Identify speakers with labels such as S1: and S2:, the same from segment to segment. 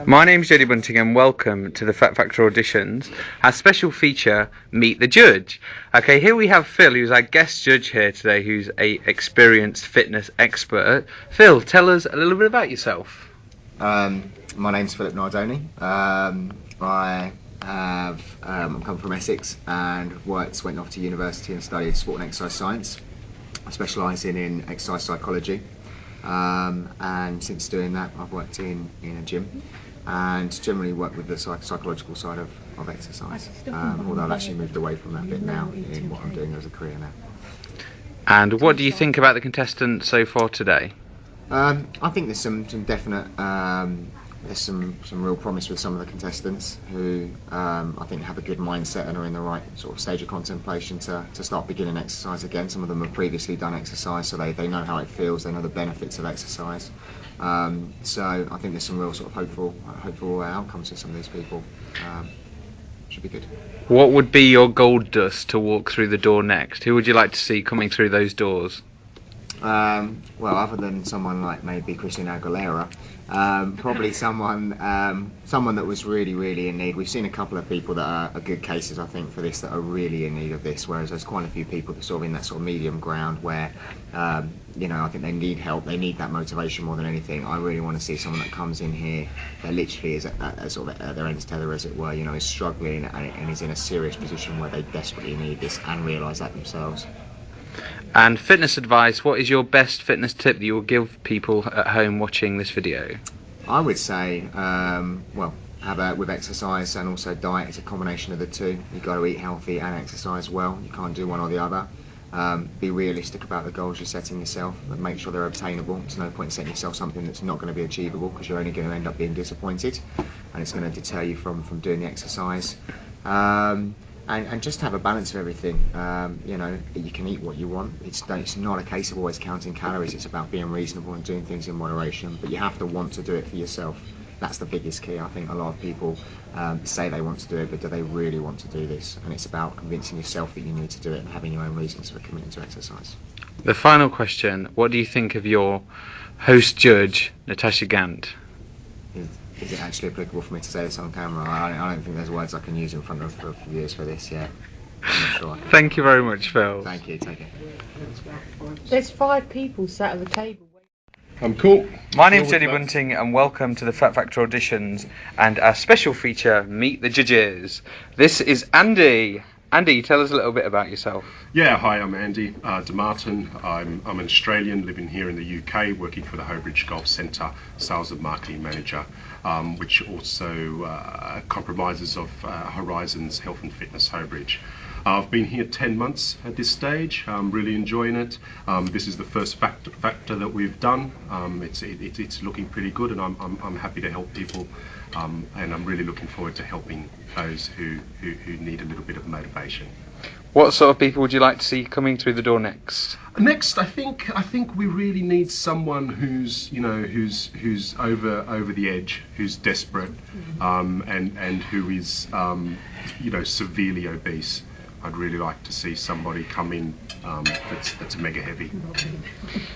S1: My name's Jodie Bunting and welcome to the Fat Factor Auditions, our special feature, Meet the Judge. Okay, here we have Phil, who's our guest judge here today, who's a experienced fitness expert. Phil, tell us a little bit about yourself.
S2: My name's Philip Nardoni. I'm come from Essex and went off to university and studied sport and exercise science, specialising in exercise psychology. And since doing that, I've worked in a gym and generally worked with the psychological side of exercise. Although I've actually moved away from that bit now in what I'm doing as a career now.
S1: And what do you think about the contestants so far today?
S2: I think there's some definite there's some real promise with some of the contestants who I think have a good mindset and are in the right sort of stage of contemplation to start beginning exercise again. Some of them have previously done exercise, so they know how it feels, they know the benefits of exercise. So I think there's some real sort of hopeful outcomes for some of these people. Should be good.
S1: What would be your gold dust to walk through the door next? Who would you like to see coming through those doors?
S2: Well, other than someone like maybe Christina Aguilera, probably someone that was really in need. We've seen a couple of people that are good cases, I think, for this, that are really in need of this, whereas there's quite a few people that are sort of in that sort of medium ground where, I think they need help, they need that motivation more than anything. I really want to see someone that comes in here that literally is at sort of at their end's tether, as it were, is struggling and is in a serious position where they desperately need this and realise that themselves.
S1: And fitness advice, what is your best fitness tip that you will give people at home watching this video?
S2: I would say, with exercise and also diet, it's a combination of the two. You've got to eat healthy and exercise well. You can't do one or the other. Be realistic about the goals you're setting yourself and make sure they're obtainable. There's no point setting yourself something that's not going to be achievable, because you're only going to end up being disappointed and it's going to deter you from doing the exercise. And just have a balance of everything. You can eat what you want. It's not a case of always counting calories. It's about being reasonable and doing things in moderation. But you have to want to do it for yourself. That's the biggest key. I think a lot of people say they want to do it, but do they really want to do this? And it's about convincing yourself that you need to do it and having your own reasons for committing to exercise.
S1: The final question, what do you think of your host judge, Natasha Gant?
S2: Is it actually applicable for me to say this on camera? I don't think there's words I can use in front of viewers for this yet. I'm not sure.
S1: Thank you very much, Phil.
S2: Thank you, take it.
S3: There's 5 people sat at the table.
S4: I'm cool.
S1: My name's Jodie Bunting and welcome to the Fat Factor Auditions and our special feature, Meet the Judges. This is Andy. Andy, tell us a little bit about yourself.
S4: Yeah, hi, I'm Andy DeMartin. I'm an Australian living here in the UK, working for the Hoebridge Golf Centre, sales and marketing manager, which also compromises of Horizons Health and Fitness Hoebridge. I've been here 10 months at this stage. I'm really enjoying it. This is the first factor that we've done. It's looking pretty good, and I'm happy to help people. And I'm really looking forward to helping those who need a little bit of motivation.
S1: What sort of people would you like to see coming through the door next?
S4: Next, I think we really need someone who's over the edge, who's desperate, and who is severely obese. I'd really like to see somebody come in that's mega heavy.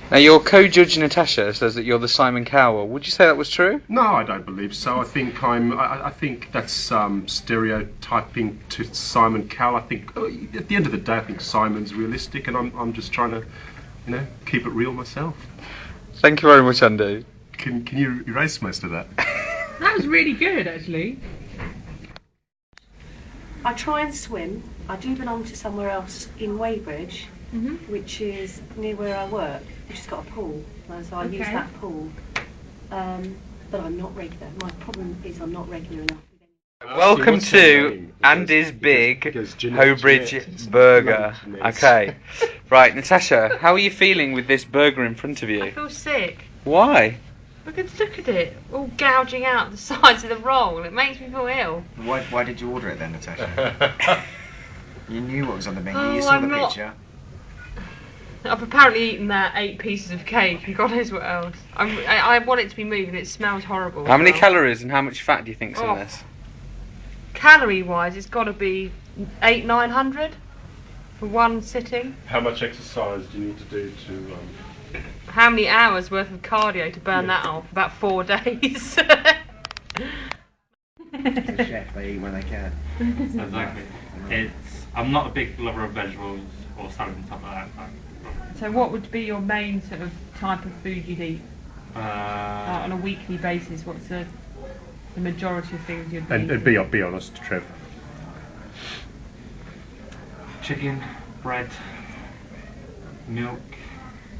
S1: Now, your co-judge Natasha says that you're the Simon Cowell. Would you say that was true?
S4: No, I don't believe so. I think that's stereotyping to Simon Cowell. I think at the end of the day, I think Simon's realistic, and I'm just trying to, keep it real myself.
S1: Thank you very much, Andy.
S4: Can you erase most of that?
S3: That was really good, actually.
S5: I try and swim. I do belong to somewhere else in Hoebridge, which is near where I work, which has got a pool, and so I use that pool. But I'm not regular. My problem is I'm not regular enough.
S1: Welcome to Andy's Big Hoebridge Burger. Okay, right, Natasha, how are you feeling with this burger in front of you?
S3: I feel sick.
S1: Why?
S3: Because look at it, all gouging out the sides of the roll. It makes me feel ill.
S2: Why did you order it then, Natasha? You knew what was on the menu. You saw
S3: I'm
S2: the
S3: not-
S2: picture.
S3: I've apparently eaten that 8 pieces of cake and God knows what else. I want it to be moved and it smells horrible.
S1: How many calories and how much fat do you think's in this?
S3: Calorie wise, it's got to be 800-900 for one sitting.
S4: How much exercise do you need to do to?
S3: How many hours worth of cardio to burn that off? About 4 days.
S6: As a chef, they eat when they can.
S7: Exactly. I'm not a big lover of vegetables or salad and stuff like that.
S3: So what would be your main sort of type of food you'd eat? Like on a weekly basis, what's the majority of things you'd be
S4: And
S3: eating?
S4: be honest, Trev.
S7: Chicken, bread, milk,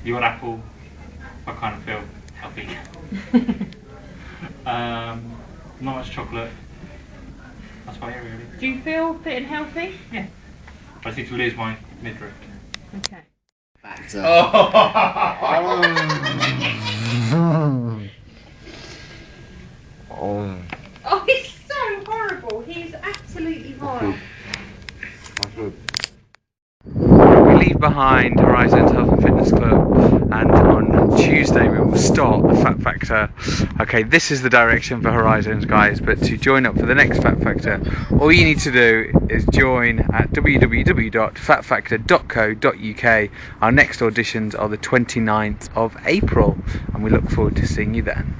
S7: your apple, I kind of feel healthy. Not much chocolate. That's about it really.
S3: Do you feel fit and healthy?
S7: Yeah. I just need to lose my midriff.
S3: Okay.
S2: Factor.
S3: Oh, he's so horrible. He's absolutely horrible.
S1: We leave behind Horizons Health and Fitness Club, and on Tuesday we will start the Fat Factor. Okay, this is the direction for Horizons, guys, but to join up for the next Fat Factor, all you need to do is join at www.fatfactor.co.uk. Our next auditions are the 29th of April, and we look forward to seeing you then.